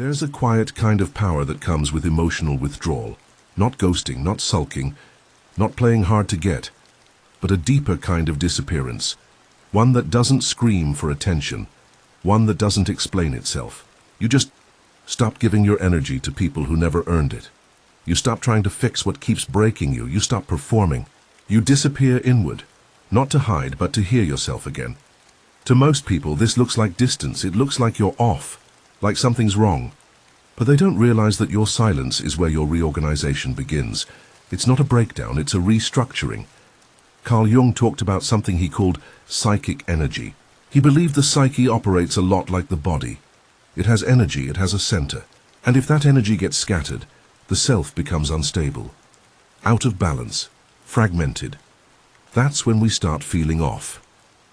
There's a quiet kind of power that comes with emotional withdrawal. Not ghosting, not sulking, not playing hard to get, but a deeper kind of disappearance. One that doesn't scream for attention. One that doesn't explain itself. You just stop giving your energy to people who never earned it. You stop trying to fix what keeps breaking you. You stop performing. You disappear inward, not to hide, but to hear yourself again. To most people, this looks like distance. It looks like you're off, like something's wrong. But they don't realize that your silence is where your reorganization begins. It's not a breakdown, it's a restructuring. Carl Jung talked about something he called psychic energy. He believed the psyche operates a lot like the body. It has energy, it has a center. And if that energy gets scattered, the self becomes unstable, out of balance, fragmented. That's when we start feeling off,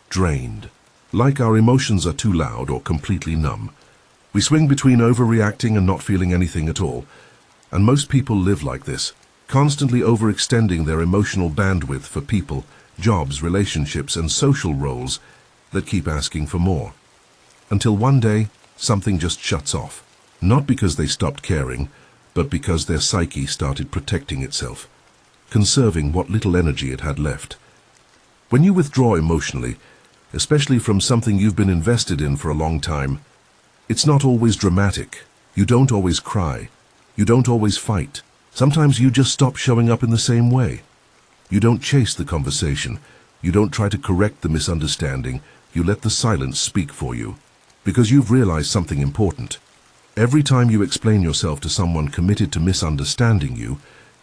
drained, like our emotions are too loud or completely numb. We swing between overreacting and not feeling anything at all. And most people live like this, constantly overextending their emotional bandwidth for people, jobs, relationships, and social roles that keep asking for more. Until one day, something just shuts off. Not because they stopped caring, but because their psyche started protecting itself, conserving what little energy it had left. When you withdraw emotionally, especially from something you've been invested in for a long time, it's not always dramatic. You don't always cry. You don't always fight. Sometimes you just stop showing up in the same way. You don't chase the conversation. You don't try to correct the misunderstanding. You let the silence speak for you. Because you've realized something important. Every time you explain yourself to someone committed to misunderstanding you,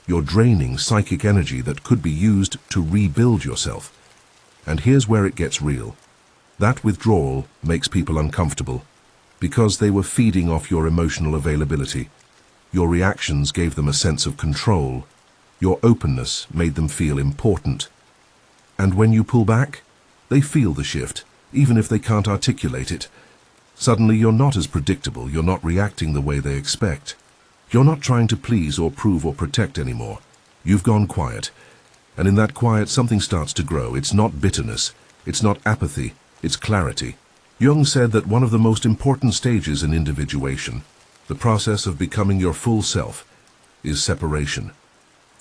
you're draining psychic energy that could be used to rebuild yourself. And here's where it gets real. That withdrawal makes people uncomfortable because they were feeding off your emotional availability. Your reactions gave them a sense of control. Your openness made them feel important. And when you pull back, they feel the shift, even if they can't articulate it. Suddenly you're not as predictable, you're not reacting the way they expect. You're not trying to please or prove or protect anymore. You've gone quiet. And in that quiet, something starts to grow. It's not bitterness. It's not apathy. It's clarity. Jung said that one of the most important stages in individuation, the process of becoming your full self, is separation.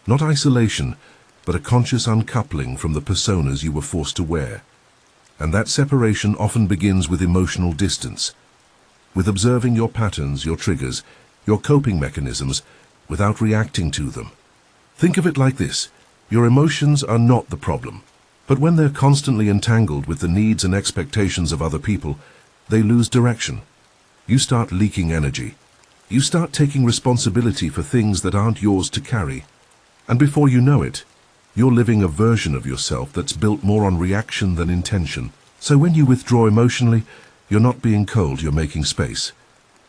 Not isolation, but a conscious uncoupling from the personas you were forced to wear. And that separation often begins with emotional distance, with observing your patterns, your triggers, your coping mechanisms, without reacting to them. Think of it like this. Your emotions are not the problem. But when they're constantly entangled with the needs and expectations of other people, they lose direction. You start leaking energy. You start taking responsibility for things that aren't yours to carry. And before you know it, you're living a version of yourself that's built more on reaction than intention. So when you withdraw emotionally, you're not being cold, you're making space.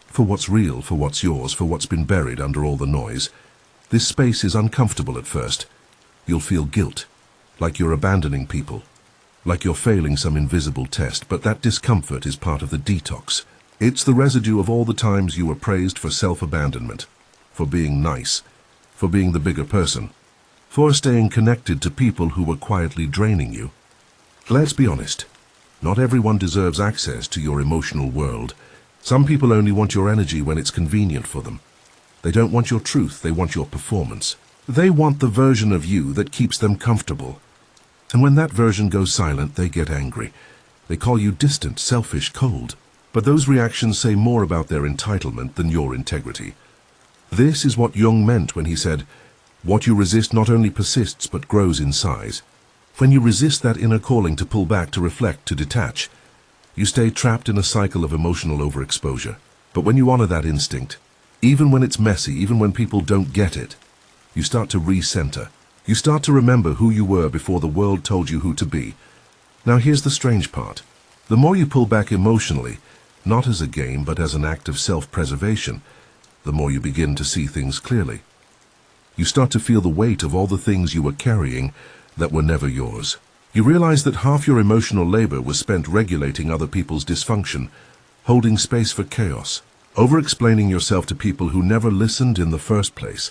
For what's real, for what's yours, for what's been buried under all the noise. This space is uncomfortable at first. You'll feel guilt. Like you're abandoning people, like you're failing some invisible test, but that discomfort is part of the detox. It's the residue of all the times you were praised for self-abandonment, for being nice, for being the bigger person, for staying connected to people who were quietly draining you. Let's be honest, not everyone deserves access to your emotional world. Some people only want your energy when it's convenient for them. They don't want your truth, they want your performance. They want the version of you that keeps them comfortable. And when that version goes silent, they get angry. They call you distant, selfish, cold. But those reactions say more about their entitlement than your integrity. This is what Jung meant when he said, what you resist not only persists but grows in size. When you resist that inner calling to pull back, to reflect, to detach, you stay trapped in a cycle of emotional overexposure. But when you honor that instinct, even when it's messy, even when people don't get it, you start to recenter. You start to remember who you were before the world told you who to be. Now here's the strange part. The more you pull back emotionally, not as a game but as an act of self-preservation, the more you begin to see things clearly. You start to feel the weight of all the things you were carrying that were never yours. You realize that half your emotional labor was spent regulating other people's dysfunction, holding space for chaos, over-explaining yourself to people who never listened in the first place.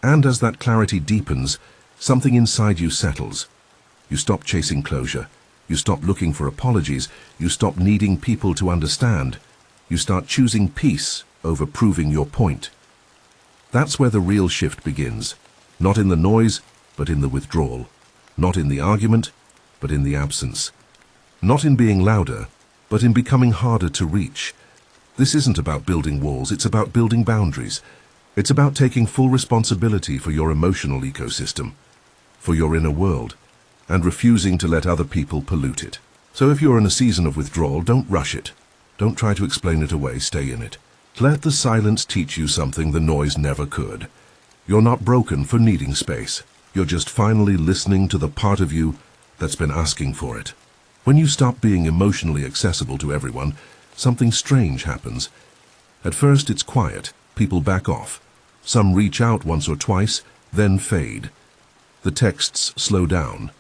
And as that clarity deepens, something inside you settles. You stop chasing closure. You stop looking for apologies. You stop needing people to understand. You start choosing peace over proving your point. That's where the real shift begins. Not in the noise, but in the withdrawal. Not in the argument, but in the absence. Not in being louder, but in becoming harder to reach. This isn't about building walls, it's about building boundaries. It's about taking full responsibility for your emotional ecosystem, for your inner world, and refusing to let other people pollute it. So if you're in a season of withdrawal, don't rush it. Don't try to explain it away, stay in it. Let the silence teach you something the noise never could. You're not broken for needing space. You're just finally listening to the part of you that's been asking for it. When you stop being emotionally accessible to everyone, something strange happens. At first it's quiet, people back off. Some reach out once or twice, then fade. The texts slow down.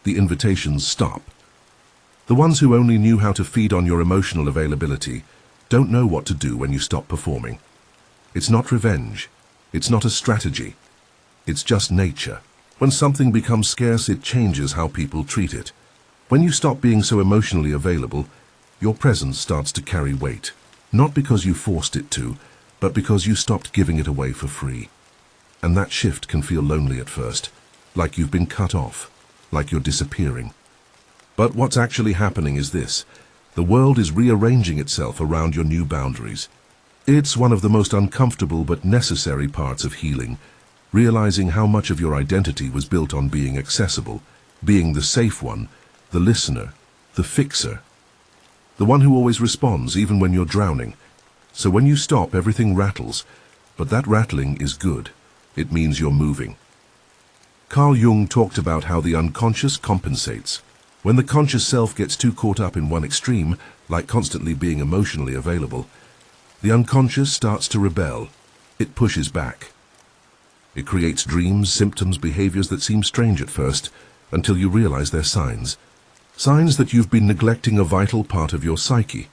The invitations stop. The ones who only knew how to feed on your emotional availability don't know what to do when you stop performing. It's not revenge. It's not a strategy. It's just nature. When something becomes scarce, it changes how people treat it. When you stop being so emotionally available, your presence starts to carry weight. Not because you forced it to, but because you stopped giving it away for free. And that shift can feel lonely at first, like you've been cut off, like you're disappearing. But what's actually happening is this. The world is rearranging itself around your new boundaries. It's one of the most uncomfortable but necessary parts of healing, realizing how much of your identity was built on being accessible, being the safe one, the listener, the fixer, the one who always responds even when you're drowning. So when you stop, everything rattles, but that rattling is good. It means you're moving. Carl Jung talked about how the unconscious compensates. When the conscious self gets too caught up in one extreme, like constantly being emotionally available, the unconscious starts to rebel. It pushes back. It creates dreams, symptoms, behaviors that seem strange at first, until you realize they're signs. Signs that you've been neglecting a vital part of your psyche.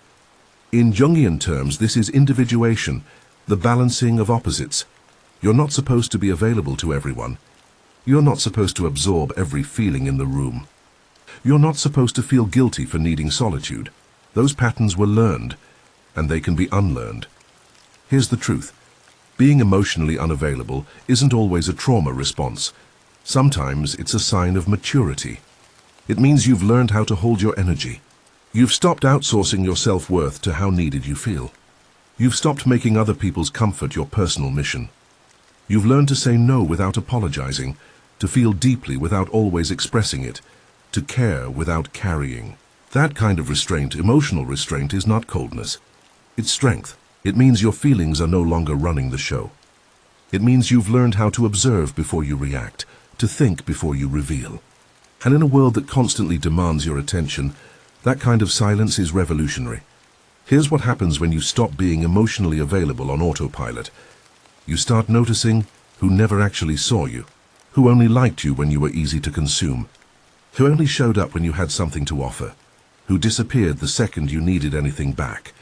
In Jungian terms, this is individuation, the balancing of opposites. You're not supposed to be available to everyone. You're not supposed to absorb every feeling in the room. You're not supposed to feel guilty for needing solitude. Those patterns were learned, and they can be unlearned. Here's the truth. Being emotionally unavailable isn't always a trauma response. Sometimes it's a sign of maturity. It means you've learned how to hold your energy. You've stopped outsourcing your self-worth to how needed you feel. You've stopped making other people's comfort your personal mission. You've learned to say no without apologizing, to feel deeply without always expressing it, to care without carrying. That kind of restraint, emotional restraint, is not coldness. It's strength. It means your feelings are no longer running the show. It means you've learned how to observe before you react, to think before you reveal. And in a world that constantly demands your attention, that kind of silence is revolutionary. Here's what happens when you stop being emotionally available on autopilot. You start noticing who never actually saw you, who only liked you when you were easy to consume, who only showed up when you had something to offer, who disappeared the second you needed anything back.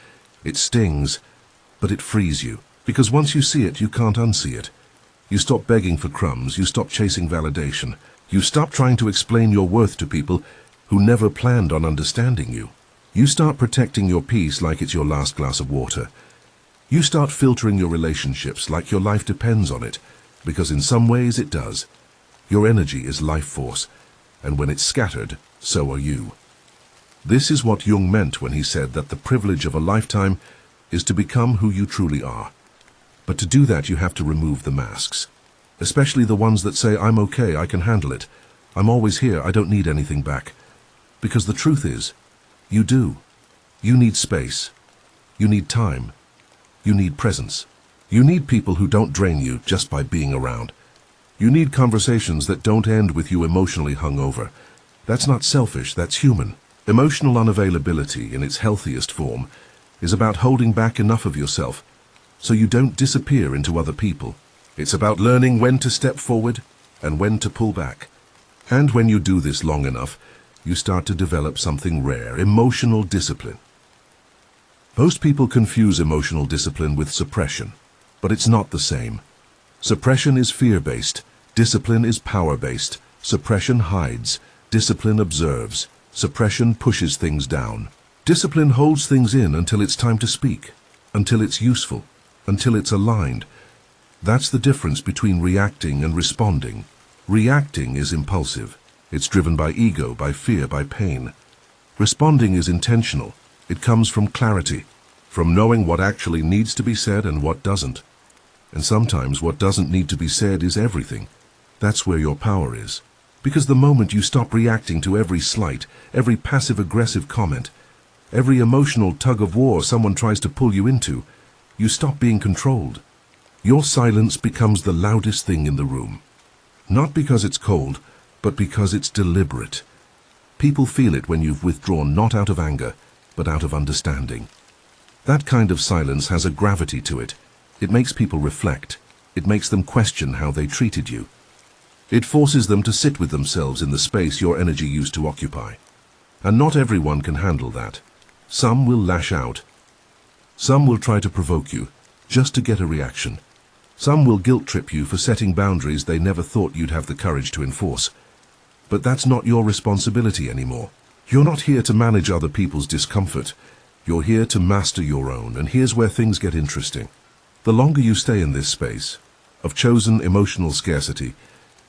It stings, but it frees you, because once you see it, you can't unsee it. You stop begging for crumbs, you stop chasing validation, you stop trying to explain your worth to people who never planned on understanding you. You start protecting your peace like it's your last glass of water. You start filtering your relationships like your life depends on it, because in some ways it does. Your energy is life force, and when it's scattered, so are you. This is what Jung meant when he said that the privilege of a lifetime is to become who you truly are. But to do that, you have to remove the masks, especially the ones that say, I'm okay, I can handle it. I'm always here, I don't need anything back. Because the truth is, you do. You need space. You need time. You need presence. You need people who don't drain you just by being around. You need conversations that don't end with you emotionally hungover. That's not selfish, that's human. Emotional unavailability, in its healthiest form, is about holding back enough of yourself so you don't disappear into other people. It's about learning when to step forward and when to pull back. And when you do this long enough, you start to develop something rare, emotional discipline. Most people confuse emotional discipline with suppression, but it's not the same. Suppression is fear-based, discipline is power-based. Suppression hides, discipline observes. Suppression pushes things down. Discipline holds things in until it's time to speak, until it's useful. until it's aligned. That's the difference between reacting and responding. Reacting is impulsive. It's driven by ego, by fear, by pain. Responding is intentional. It comes from clarity, from knowing what actually needs to be said and what doesn't. And sometimes what doesn't need to be said is everything. That's where your power is. Because the moment you stop reacting to every slight, every passive-aggressive comment, every emotional tug-of-war someone tries to pull you into, you stop being controlled. Your silence becomes the loudest thing in the room. Not because it's cold, but because it's deliberate. People feel it when you've withdrawn not out of anger, but out of understanding. That kind of silence has a gravity to it. It makes people reflect. It makes them question how they treated you. It forces them to sit with themselves in the space your energy used to occupy. And not everyone can handle that. Some will lash out. Some will try to provoke you, just to get a reaction. Some will guilt-trip you for setting boundaries they never thought you'd have the courage to enforce. But that's not your responsibility anymore. You're not here to manage other people's discomfort. You're here to master your own, and here's where things get interesting. The longer you stay in this space, of chosen emotional scarcity,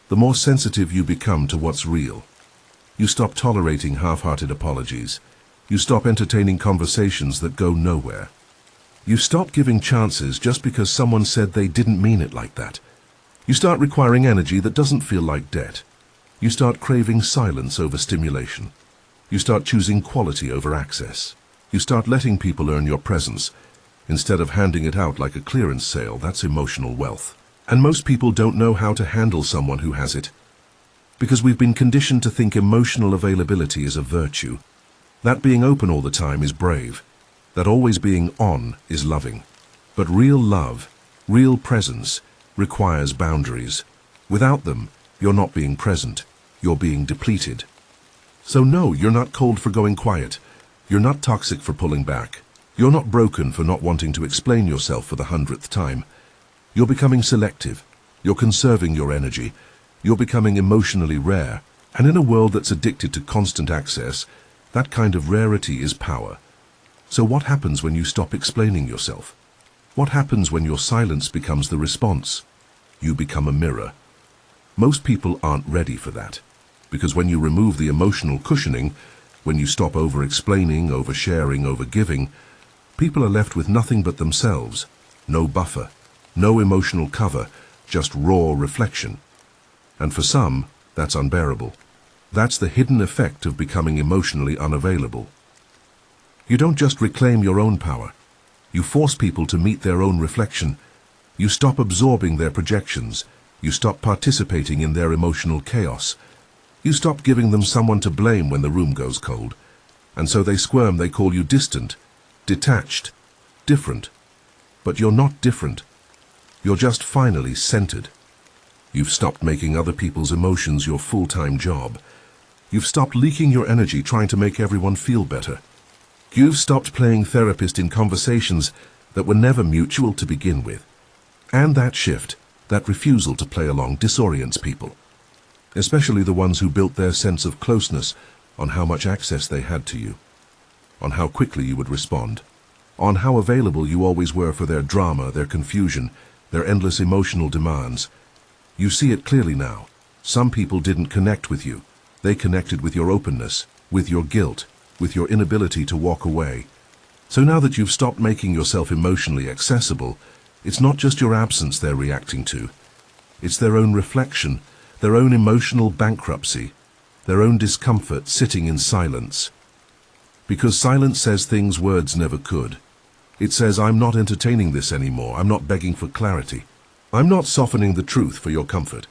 the more sensitive you become to what's real. You stop tolerating half-hearted apologies. You stop entertaining conversations that go nowhere. You stop giving chances just because someone said they didn't mean it like that. You start requiring energy that doesn't feel like debt. You start craving silence over stimulation. You start choosing quality over access. You start letting people earn your presence, instead of handing it out like a clearance sale. That's emotional wealth. And most people don't know how to handle someone who has it. Because we've been conditioned to think emotional availability is a virtue. That being open all the time is brave. That always being on is loving. But real love, real presence, requires boundaries. Without them, you're not being present. You're being depleted. So no, you're not cold for going quiet. You're not toxic for pulling back. You're not broken for not wanting to explain yourself for the 100th time. You're becoming selective. You're conserving your energy. You're becoming emotionally rare. And in a world that's addicted to constant access, that kind of rarity is power. So what happens when you stop explaining yourself? What happens when your silence becomes the response? You become a mirror. Most people aren't ready for that. Because when you remove the emotional cushioning, when you stop over-explaining, over-sharing, over-giving, people are left with nothing but themselves. No buffer, no emotional cover, just raw reflection. And for some, that's unbearable. That's the hidden effect of becoming emotionally unavailable. You don't just reclaim your own power. You force people to meet their own reflection. You stop absorbing their projections. You stop participating in their emotional chaos. You stop giving them someone to blame when the room goes cold. And so they squirm, they call you distant, detached, different. But you're not different. You're just finally centered. You've stopped making other people's emotions your full-time job. You've stopped leaking your energy trying to make everyone feel better. You've stopped playing therapist in conversations that were never mutual to begin with. And that shift, that refusal to play along, disorients people. Especially the ones who built their sense of closeness on how much access they had to you, on how quickly you would respond, on how available you always were for their drama, their confusion, their endless emotional demands. You see it clearly now. Some people didn't connect with you. They connected with your openness, with your guilt, with your inability to walk away. So now that you've stopped making yourself emotionally accessible, it's not just your absence they're reacting to. It's their own reflection, their own emotional bankruptcy, their own discomfort sitting in silence. Because silence says things words never could. It says, I'm not entertaining this anymore. I'm not begging for clarity. I'm not softening the truth for your comfort.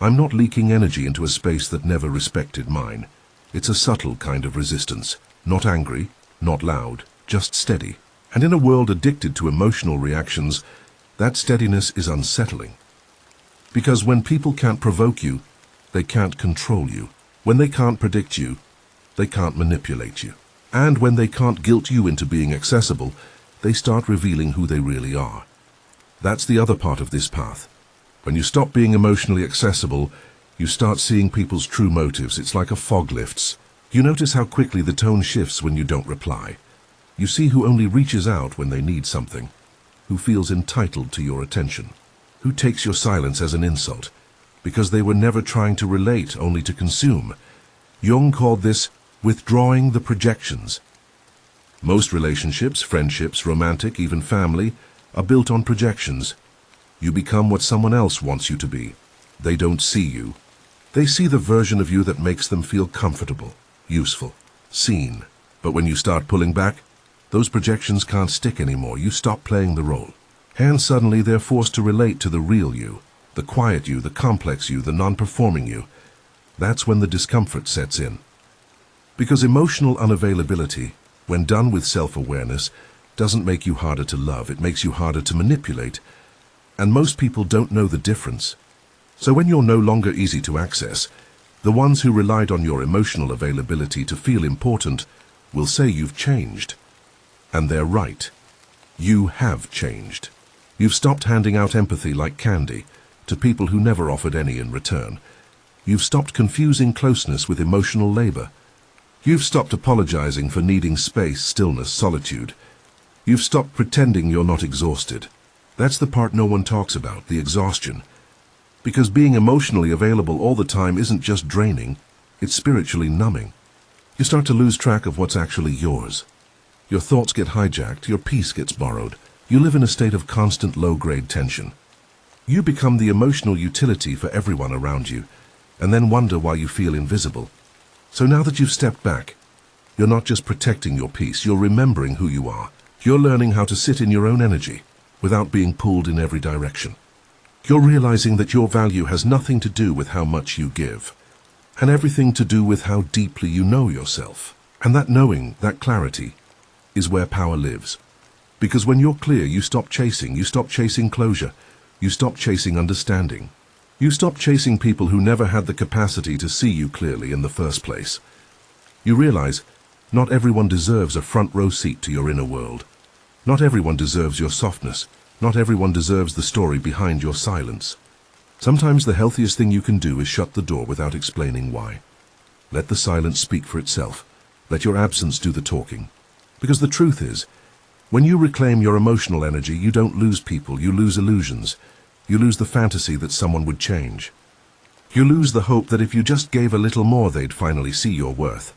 I'm not leaking energy into a space that never respected mine. It's a subtle kind of resistance. Not angry, not loud, just steady. And in a world addicted to emotional reactions, that steadiness is unsettling. Because when people can't provoke you, they can't control you. When they can't predict you, they can't manipulate you. And when they can't guilt you into being accessible, they start revealing who they really are. That's the other part of this path. When you stop being emotionally accessible, you start seeing people's true motives. It's like a fog lifts. You notice how quickly the tone shifts when you don't reply. You see who only reaches out when they need something. who feels entitled to your attention, who takes your silence as an insult, because they were never trying to relate, only to consume. Jung called this withdrawing the projections. Most relationships, friendships, romantic, even family, are built on projections. You become what someone else wants you to be. They don't see you. They see the version of you that makes them feel comfortable, useful, seen. But when you start pulling back, those projections can't stick anymore. You stop playing the role. And suddenly they're forced to relate to the real you, the quiet you, the complex you, the non-performing you. That's when the discomfort sets in. Because emotional unavailability, when done with self-awareness, doesn't make you harder to love, it makes you harder to manipulate. And most people don't know the difference. So when you're no longer easy to access, the ones who relied on your emotional availability to feel important will say you've changed. And they're right. You have changed. You've stopped handing out empathy like candy to people who never offered any in return. You've stopped confusing closeness with emotional labor. You've stopped apologizing for needing space, stillness, solitude. You've stopped pretending you're not exhausted. That's the part no one talks about, the exhaustion. Because being emotionally available all the time isn't just draining, it's spiritually numbing. You start to lose track of what's actually yours. Your thoughts get hijacked, your peace gets borrowed. You live in a state of constant low-grade tension. You become the emotional utility for everyone around you, and then wonder why you feel invisible. So now that you've stepped back, you're not just protecting your peace, you're remembering who you are. You're learning how to sit in your own energy without being pulled in every direction. You're realizing that your value has nothing to do with how much you give, and everything to do with how deeply you know yourself. And that knowing, that clarity, is where power lives. Because when you're clear, you stop chasing closure, you stop chasing understanding. You stop chasing people who never had the capacity to see you clearly in the first place. You realize, not everyone deserves a front row seat to your inner world. Not everyone deserves your softness. Not everyone deserves the story behind your silence. Sometimes the healthiest thing you can do is shut the door without explaining why. Let the silence speak for itself. Let your absence do the talking. Because the truth is, when you reclaim your emotional energy, you don't lose people, you lose illusions. You lose the fantasy that someone would change. You lose the hope that if you just gave a little more, they'd finally see your worth.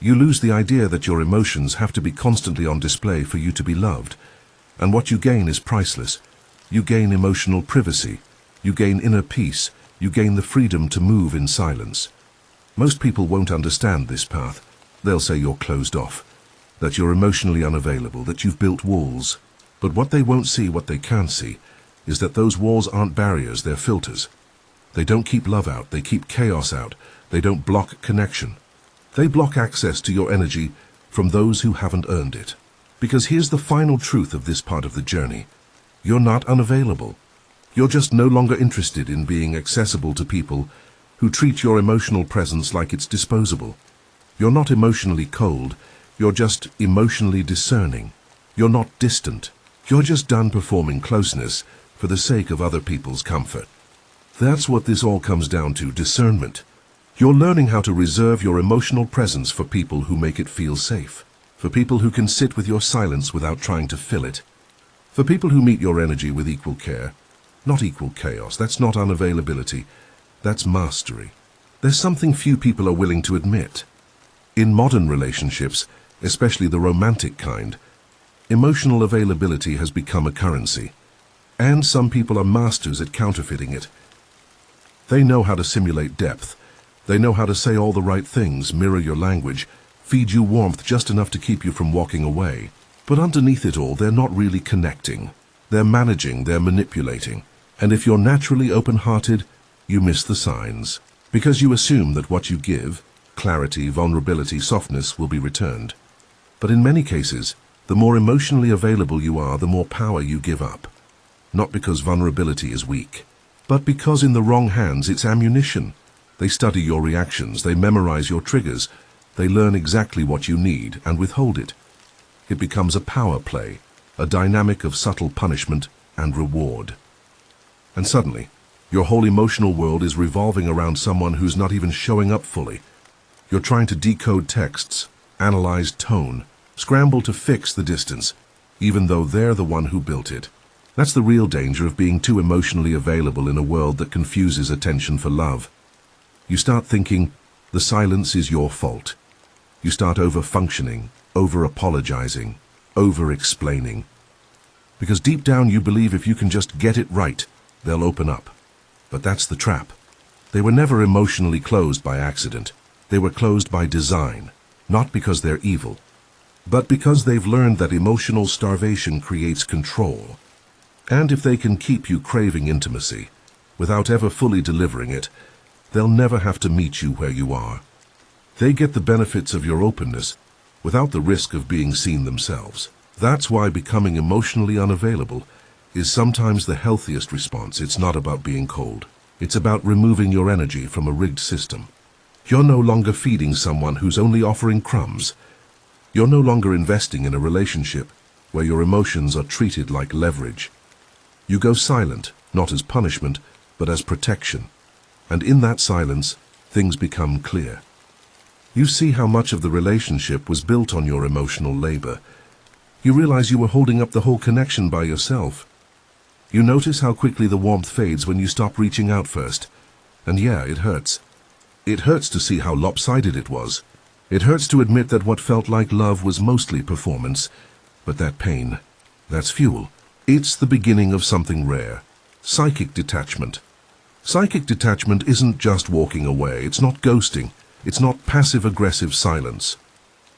You lose the idea that your emotions have to be constantly on display for you to be loved. And what you gain is priceless. You gain emotional privacy. You gain inner peace. You gain the freedom to move in silence. Most people won't understand this path. They'll say you're closed off, that you're emotionally unavailable, that you've built walls. But what they won't see, what they can see, is that those walls aren't barriers, they're filters. They don't keep love out, they keep chaos out. They don't block connection. They block access to your energy from those who haven't earned it. Because here's the final truth of this part of the journey. You're not unavailable. You're just no longer interested in being accessible to people who treat your emotional presence like it's disposable. You're not emotionally cold, you're just emotionally discerning. You're not distant. You're just done performing closeness for the sake of other people's comfort. That's what this all comes down to, discernment. You're learning how to reserve your emotional presence for people who make it feel safe, for people who can sit with your silence without trying to fill it, for people who meet your energy with equal care, not equal chaos. That's not unavailability, that's mastery. There's something few people are willing to admit. In modern relationships, especially the romantic kind, emotional availability has become a currency. And some people are masters at counterfeiting it. They know how to simulate depth. They know how to say all the right things, mirror your language, feed you warmth just enough to keep you from walking away. But underneath it all, they're not really connecting. They're managing, they're manipulating. And if you're naturally open-hearted, you miss the signs. Because you assume that what you give, clarity, vulnerability, softness, will be returned. But in many cases, the more emotionally available you are, the more power you give up. Not because vulnerability is weak, but because in the wrong hands it's ammunition. They study your reactions, they memorize your triggers, they learn exactly what you need and withhold it. It becomes a power play, a dynamic of subtle punishment and reward. And suddenly, your whole emotional world is revolving around someone who's not even showing up fully. You're trying to decode texts, analyze tone, scramble to fix the distance, even though they're the one who built it. That's the real danger of being too emotionally available in a world that confuses attention for love. You start thinking, the silence is your fault. You start over-functioning, over-apologizing, over-explaining. Because deep down you believe if you can just get it right, they'll open up. But that's the trap. They were never emotionally closed by accident. They were closed by design, not because they're evil, but because they've learned that emotional starvation creates control. And if they can keep you craving intimacy, without ever fully delivering it, they'll never have to meet you where you are. They get the benefits of your openness, without the risk of being seen themselves. That's why becoming emotionally unavailable is sometimes the healthiest response. It's not about being cold. It's about removing your energy from a rigged system. You're no longer feeding someone who's only offering crumbs. You're no longer investing in a relationship where your emotions are treated like leverage. You go silent, not as punishment, but as protection. And in that silence, things become clear. You see how much of the relationship was built on your emotional labor. You realize you were holding up the whole connection by yourself. You notice how quickly the warmth fades when you stop reaching out first. And yeah, it hurts. It hurts to see how lopsided it was. It hurts to admit that what felt like love was mostly performance. But that pain, that's fuel. It's the beginning of something rare. Psychic detachment. Psychic detachment isn't just walking away. It's not ghosting. It's not passive-aggressive silence.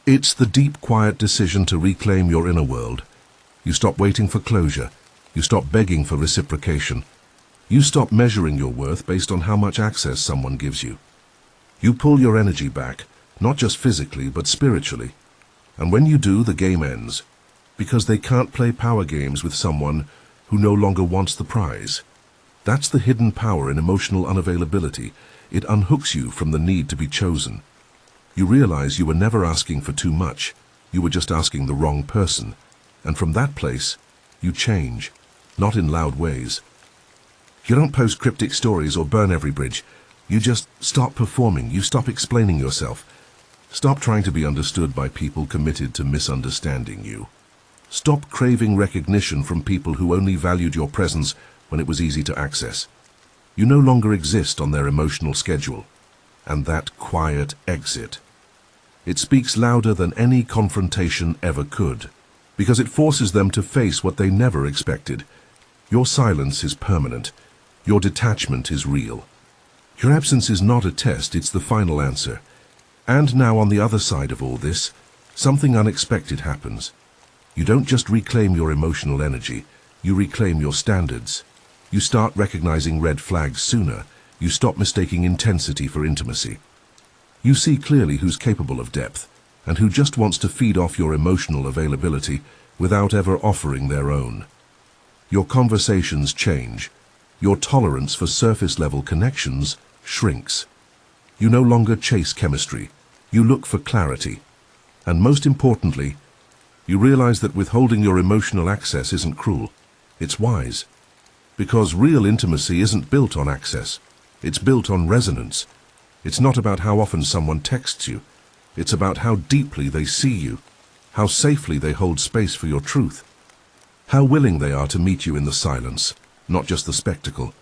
It's the deep, quiet decision to reclaim your inner world. You stop waiting for closure. You stop begging for reciprocation. You stop measuring your worth based on how much access someone gives you. You pull your energy back, not just physically, but spiritually. And when you do, the game ends. Because they can't play power games with someone who no longer wants the prize. That's the hidden power in emotional unavailability. It unhooks you from the need to be chosen. You realize you were never asking for too much. You were just asking the wrong person. And from that place, you change, not in loud ways. You don't post cryptic stories or burn every bridge. You just stop performing. You stop explaining yourself. Stop trying to be understood by people committed to misunderstanding you. Stop craving recognition from people who only valued your presence when it was easy to access. You no longer exist on their emotional schedule. And that quiet exit, it speaks louder than any confrontation ever could, because it forces them to face what they never expected. Your silence is permanent. Your detachment is real. Your absence is not a test, it's the final answer. And now on the other side of all this, something unexpected happens. You don't just reclaim your emotional energy, you reclaim your standards. You start recognizing red flags sooner. You stop mistaking intensity for intimacy. You see clearly who's capable of depth, and who just wants to feed off your emotional availability without ever offering their own. Your conversations change. Your tolerance for surface-level connections shrinks. You no longer chase chemistry. You look for clarity. And most importantly, you realize that withholding your emotional access isn't cruel. It's wise. Because real intimacy isn't built on access. It's built on resonance. It's not about how often someone texts you. It's about how deeply they see you, how safely they hold space for your truth, how willing they are to meet you in the silence, not just the spectacle.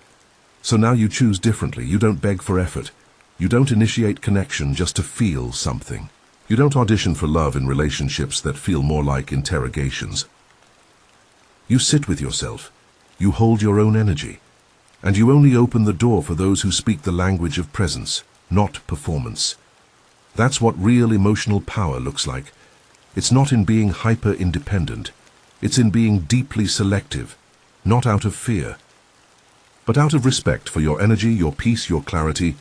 So now you choose differently. You don't beg for effort. You don't initiate connection just to feel something. You don't audition for love in relationships that feel more like interrogations. You sit with yourself. You hold your own energy. And you only open the door for those who speak the language of presence, not performance. That's what real emotional power looks like. It's not in being hyper-independent. It's in being deeply selective, not out of fear, but out of respect for your energy, your peace, your clarity.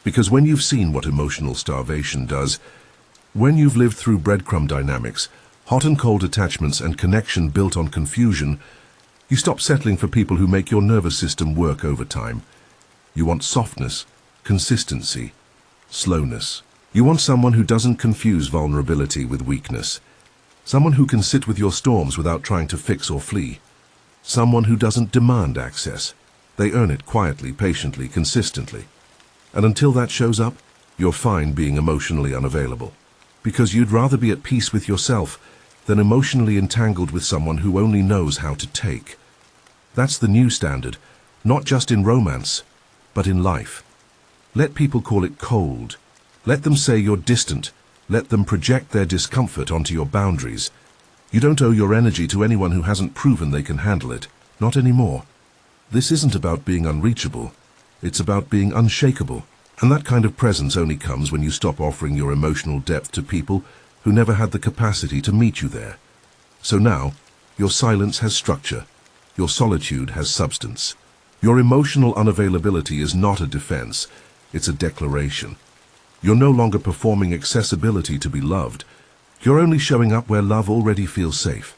Because when you've seen what emotional starvation does, when you've lived through breadcrumb dynamics, hot and cold attachments and connection built on confusion, you stop settling for people who make your nervous system work overtime. You want softness, consistency, slowness. You want someone who doesn't confuse vulnerability with weakness. Someone who can sit with your storms without trying to fix or flee. Someone who doesn't demand access. They earn it quietly, patiently, consistently. And until that shows up, you're fine being emotionally unavailable. Because you'd rather be at peace with yourself than emotionally entangled with someone who only knows how to take. That's the new standard, not just in romance, but in life. Let people call it cold. Let them say you're distant. Let them project their discomfort onto your boundaries. You don't owe your energy to anyone who hasn't proven they can handle it. Not anymore. This isn't about being unreachable. It's about being unshakable. And that kind of presence only comes when you stop offering your emotional depth to people who never had the capacity to meet you there. So now, your silence has structure. Your solitude has substance. Your emotional unavailability is not a defense. It's a declaration. You're no longer performing accessibility to be loved. You're only showing up where love already feels safe.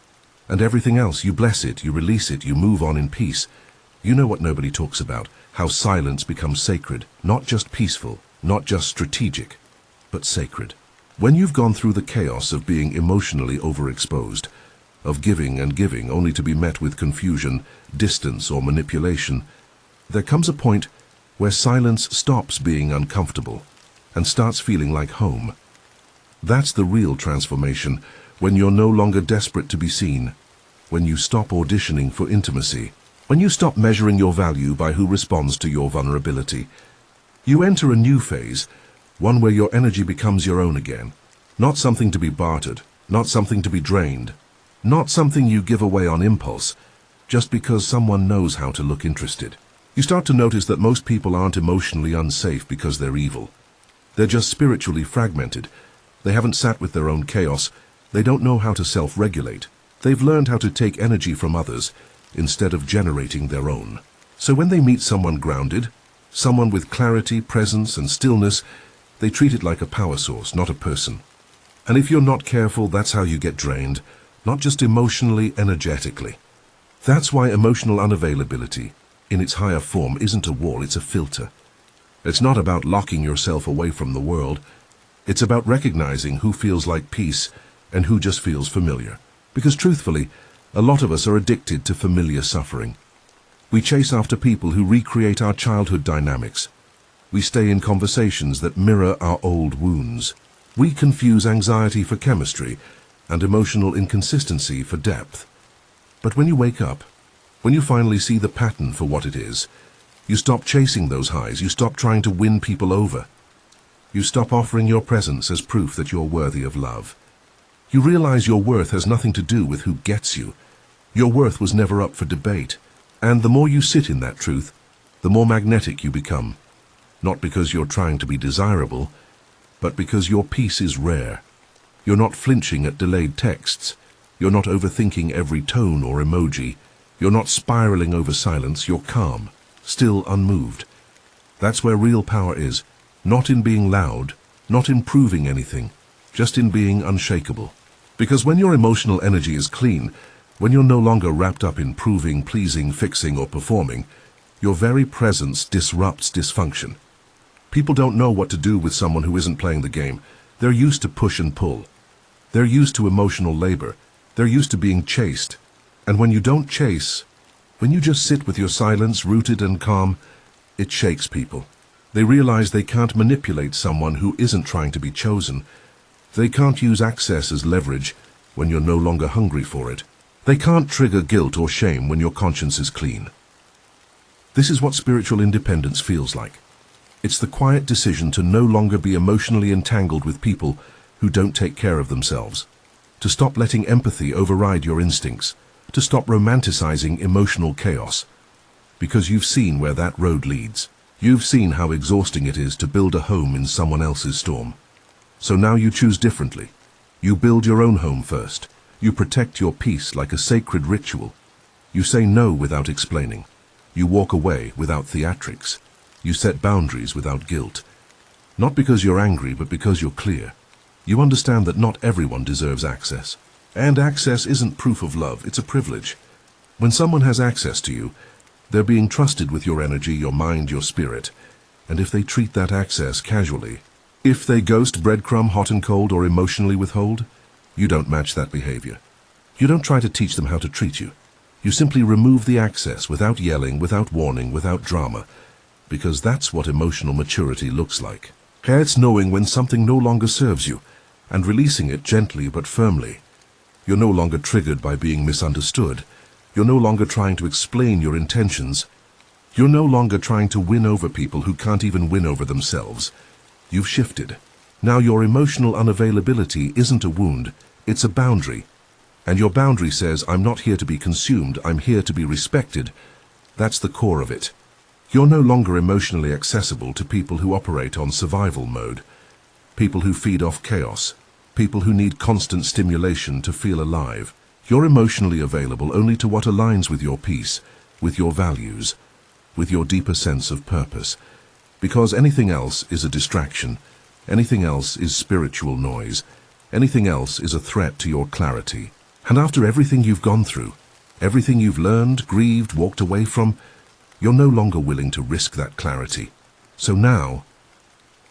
And everything else, you bless it, you release it, you move on in peace. You know what nobody talks about, how silence becomes sacred, not just peaceful, not just strategic, but sacred. When you've gone through the chaos of being emotionally overexposed, of giving and giving only to be met with confusion, distance, or manipulation, there comes a point where silence stops being uncomfortable and starts feeling like home. That's the real transformation, when you're no longer desperate to be seen, when you stop auditioning for intimacy, when you stop measuring your value by who responds to your vulnerability. You enter a new phase, one where your energy becomes your own again, not something to be bartered, not something to be drained, not something you give away on impulse, just because someone knows how to look interested. You start to notice that most people aren't emotionally unsafe because they're evil. They're just spiritually fragmented. They haven't sat with their own chaos. They don't know how to self-regulate. They've learned how to take energy from others instead of generating their own. So when they meet someone grounded, someone with clarity, presence, and stillness, they treat it like a power source, not a person. And if you're not careful, that's how you get drained, not just emotionally, energetically. That's why emotional unavailability, in its higher form, isn't a wall, it's a filter. It's not about locking yourself away from the world. It's about recognizing who feels like peace and who just feels familiar. Because truthfully, a lot of us are addicted to familiar suffering. We chase after people who recreate our childhood dynamics. We stay in conversations that mirror our old wounds. We confuse anxiety for chemistry and emotional inconsistency for depth. But when you wake up, when you finally see the pattern for what it is, you stop chasing those highs, you stop trying to win people over. You stop offering your presence as proof that you're worthy of love. You realize your worth has nothing to do with who gets you. Your worth was never up for debate. And the more you sit in that truth, the more magnetic you become. Not because you're trying to be desirable, but because your peace is rare. You're not flinching at delayed texts. You're not overthinking every tone or emoji. You're not spiraling over silence. You're calm, still unmoved. That's where real power is. Not in being loud, not in proving anything, just in being unshakable. Because when your emotional energy is clean, when you're no longer wrapped up in proving, pleasing, fixing, or performing, your very presence disrupts dysfunction. People don't know what to do with someone who isn't playing the game. They're used to push and pull. They're used to emotional labor. They're used to being chased. And when you don't chase, when you just sit with your silence, rooted and calm, it shakes people. They realize they can't manipulate someone who isn't trying to be chosen. They can't use access as leverage when you're no longer hungry for it. They can't trigger guilt or shame when your conscience is clean. This is what spiritual independence feels like. It's the quiet decision to no longer be emotionally entangled with people who don't take care of themselves. To stop letting empathy override your instincts. To stop romanticizing emotional chaos. Because you've seen where that road leads. You've seen how exhausting it is to build a home in someone else's storm. So now you choose differently. You build your own home first. You protect your peace like a sacred ritual. You say no without explaining. You walk away without theatrics. You set boundaries without guilt. Not because you're angry, but because you're clear. You understand that not everyone deserves access. And access isn't proof of love, it's a privilege. When someone has access to you, they're being trusted with your energy, your mind, your spirit. And if they treat that access casually, if they ghost, breadcrumb, hot and cold, or emotionally withhold, you don't match that behavior. You don't try to teach them how to treat you. You simply remove the access without yelling, without warning, without drama, because that's what emotional maturity looks like. It's knowing when something no longer serves you, and releasing it gently but firmly. You're no longer triggered by being misunderstood. You're no longer trying to explain your intentions. You're no longer trying to win over people who can't even win over themselves. You've shifted. Now your emotional unavailability isn't a wound, it's a boundary. And your boundary says, I'm not here to be consumed, I'm here to be respected. That's the core of it. You're no longer emotionally accessible to people who operate on survival mode, people who feed off chaos, people who need constant stimulation to feel alive. You're emotionally available only to what aligns with your peace, with your values, with your deeper sense of purpose. Because anything else is a distraction, anything else is spiritual noise, anything else is a threat to your clarity. And after everything you've gone through, everything you've learned, grieved, walked away from, you're no longer willing to risk that clarity. So now,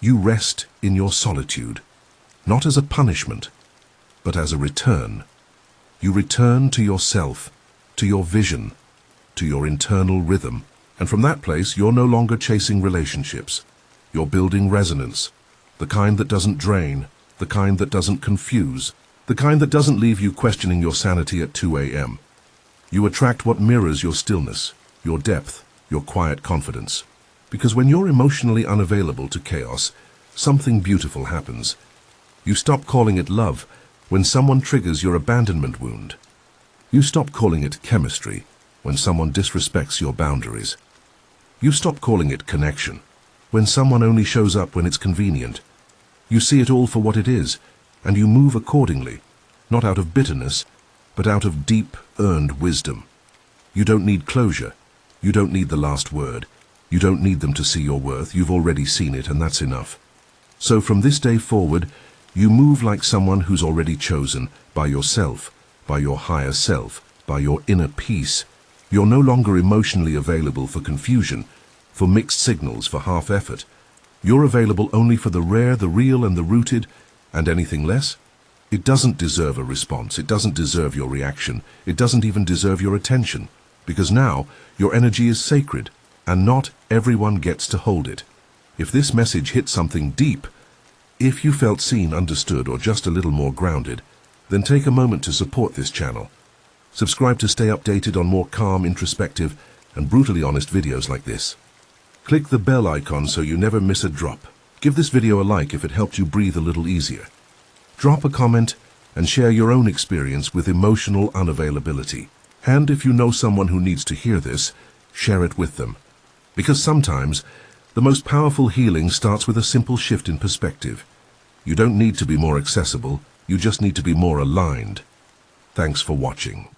you rest in your solitude, not as a punishment, but as a return. You return to yourself, to your vision, to your internal rhythm. And from that place, you're no longer chasing relationships. You're building resonance, the kind that doesn't drain, the kind that doesn't confuse, the kind that doesn't leave you questioning your sanity at 2 a.m. You attract what mirrors your stillness, your depth, your quiet confidence. Because when you're emotionally unavailable to chaos, something beautiful happens. You stop calling it love when someone triggers your abandonment wound. You stop calling it chemistry when someone disrespects your boundaries. You stop calling it connection when someone only shows up when it's convenient. You see it all for what it is, and you move accordingly, not out of bitterness, but out of deep, earned wisdom. You don't need closure. You don't need the last word. You don't need them to see your worth. You've already seen it, and that's enough. So from this day forward, you move like someone who's already chosen by yourself, by your higher self, by your inner peace. You're no longer emotionally available for confusion, for mixed signals, for half effort. You're available only for the rare, the real, and the rooted, and anything less? It doesn't deserve a response. It doesn't deserve your reaction. It doesn't even deserve your attention. Because now, your energy is sacred, and not everyone gets to hold it. If this message hit something deep, if you felt seen, understood, or just a little more grounded, then take a moment to support this channel. Subscribe to stay updated on more calm, introspective, and brutally honest videos like this. Click the bell icon so you never miss a drop. Give this video a like if it helped you breathe a little easier. Drop a comment and share your own experience with emotional unavailability. And if you know someone who needs to hear this, share it with them. Because sometimes, the most powerful healing starts with a simple shift in perspective. You don't need to be more accessible, you just need to be more aligned. Thanks for watching.